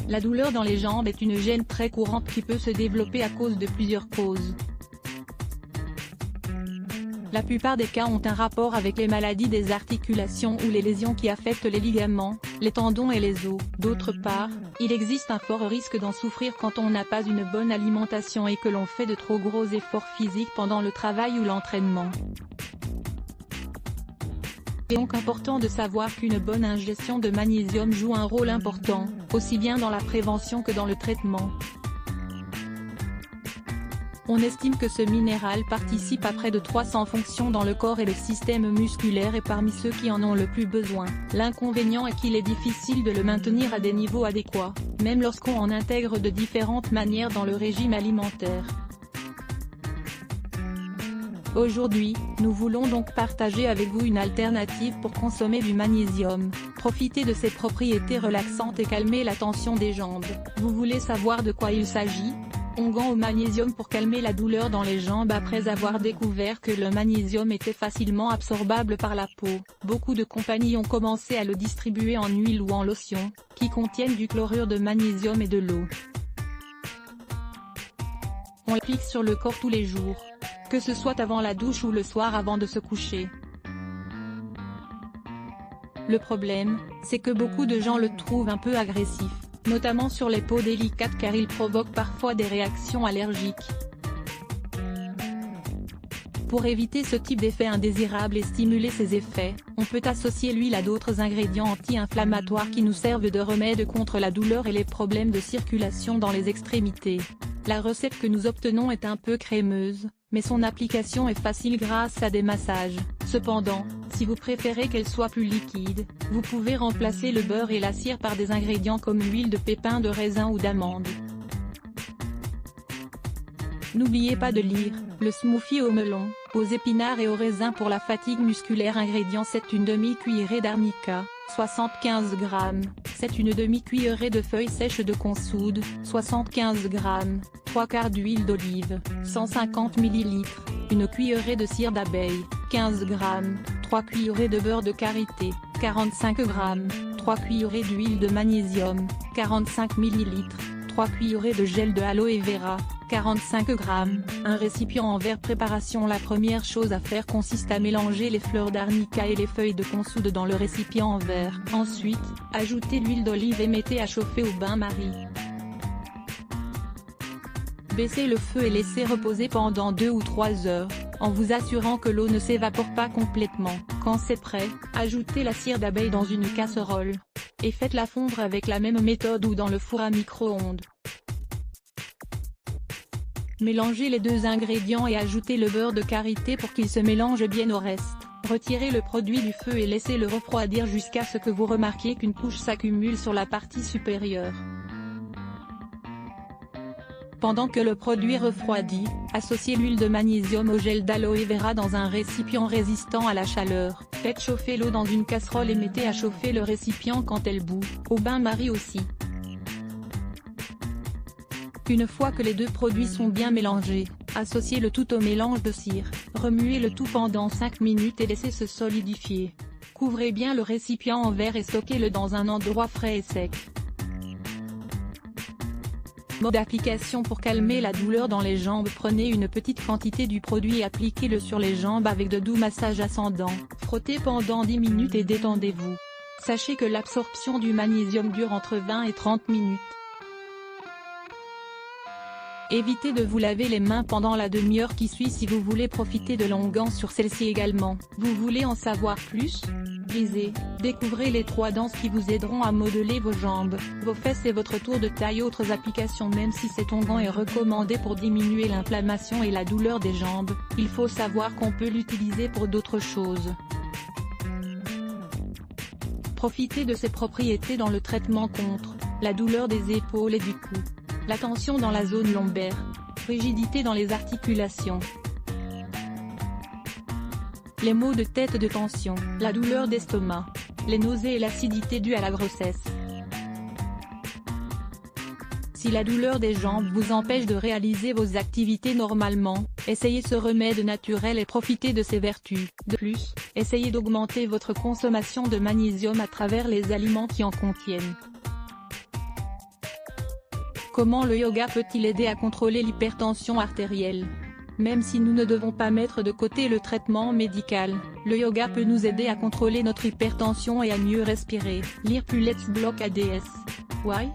La douleur dans les jambes est une gêne très courante qui peut se développer à cause de plusieurs causes. La plupart des cas ont un rapport avec les maladies des articulations ou les lésions qui affectent les ligaments, les tendons et les os. D'autre part, il existe un fort risque d'en souffrir quand on n'a pas une bonne alimentation et que l'on fait de trop gros efforts physiques pendant le travail ou l'entraînement. Il est donc important de savoir qu'une bonne ingestion de magnésium joue un rôle important, aussi bien dans la prévention que dans le traitement. On estime que ce minéral participe à près de 300 fonctions dans le corps et le système musculaire et parmi ceux qui en ont le plus besoin. L'inconvénient est qu'il est difficile de le maintenir à des niveaux adéquats, même lorsqu'on en intègre de différentes manières dans le régime alimentaire. Aujourd'hui, nous voulons donc partager avec vous une alternative pour consommer du magnésium, profiter de ses propriétés relaxantes et calmer la tension des jambes. Vous voulez savoir de quoi il s'agit ? Onguent au magnésium pour calmer la douleur dans les jambes. Après avoir découvert que le magnésium était facilement absorbable par la peau, beaucoup de compagnies ont commencé à le distribuer en huile ou en lotion, qui contiennent du chlorure de magnésium et de l'eau. On l'applique sur le corps tous les jours, que ce soit avant la douche ou le soir avant de se coucher. Le problème, c'est que beaucoup de gens le trouvent un peu agressif, notamment sur les peaux délicates car il provoque parfois des réactions allergiques. Pour éviter ce type d'effet indésirable et stimuler ces effets, on peut associer l'huile à d'autres ingrédients anti-inflammatoires qui nous servent de remède contre la douleur et les problèmes de circulation dans les extrémités. La recette que nous obtenons est un peu crémeuse, mais son application est facile grâce à des massages. Cependant, si vous préférez qu'elle soit plus liquide, vous pouvez remplacer le beurre et la cire par des ingrédients comme l'huile de pépins de raisin ou d'amande. N'oubliez pas de lire le smoothie au melon, aux épinards et aux raisins pour la fatigue musculaire. Ingrédients: c'est une demi-cuillerée d'arnica, 75 g, c'est une demi-cuillerée de feuilles sèches de consoude, 75 g, 3/4 d'huile d'olive, 150 ml, une cuillerée de cire d'abeille, 15 g, 3 cuillerées de beurre de karité, 45 g, 3 cuillerées d'huile de magnésium, 45 ml, 3 cuillerées de gel de aloe vera, 45 g, un récipient en verre. Préparation: la première chose à faire consiste à mélanger les fleurs d'arnica et les feuilles de consoude dans le récipient en verre. Ensuite, ajoutez l'huile d'olive et mettez à chauffer au bain-marie. Baissez le feu et laissez reposer pendant 2 ou 3 heures, en vous assurant que l'eau ne s'évapore pas complètement. Quand c'est prêt, ajoutez la cire d'abeille dans une casserole, et faites-la fondre avec la même méthode ou dans le four à micro-ondes. Mélangez les deux ingrédients et ajoutez le beurre de karité pour qu'il se mélange bien au reste. Retirez le produit du feu et laissez-le refroidir jusqu'à ce que vous remarquiez qu'une couche s'accumule sur la partie supérieure. Pendant que le produit refroidit, associez l'huile de magnésium au gel d'aloe vera dans un récipient résistant à la chaleur. Faites chauffer l'eau dans une casserole et mettez à chauffer le récipient quand elle bout, au bain-marie aussi. Une fois que les deux produits sont bien mélangés, associez le tout au mélange de cire, remuez le tout pendant 5 minutes et laissez se solidifier. Couvrez bien le récipient en verre et stockez-le dans un endroit frais et sec. Mode d'application: pour calmer la douleur dans les jambes, prenez une petite quantité du produit et appliquez-le sur les jambes avec de doux massages ascendants. Frottez pendant 10 minutes et détendez-vous. Sachez que l'absorption du magnésium dure entre 20 et 30 minutes. Évitez de vous laver les mains pendant la demi-heure qui suit si vous voulez profiter de l'onguent sur celle-ci également. Vous voulez en savoir plus? Lisez, découvrez les 3 danses qui vous aideront à modeler vos jambes, vos fesses et votre tour de taille. Autres applications: même si cet onguent est recommandé pour diminuer l'inflammation et la douleur des jambes, il faut savoir qu'on peut l'utiliser pour d'autres choses. Profitez de ses propriétés dans le traitement contre la douleur des épaules et du cou, la tension dans la zone lombaire, rigidité dans les articulations, les maux de tête, de tension, la douleur d'estomac, les nausées et l'acidité due à la grossesse. Si la douleur des jambes vous empêche de réaliser vos activités normalement, essayez ce remède naturel et profitez de ses vertus. De plus, essayez d'augmenter votre consommation de magnésium à travers les aliments qui en contiennent. Comment le yoga peut-il aider à contrôler l'hypertension artérielle? Même si nous ne devons pas mettre de côté le traitement médical, le yoga peut nous aider à contrôler notre hypertension et à mieux respirer. Lire plus Let's Block ADS. Why?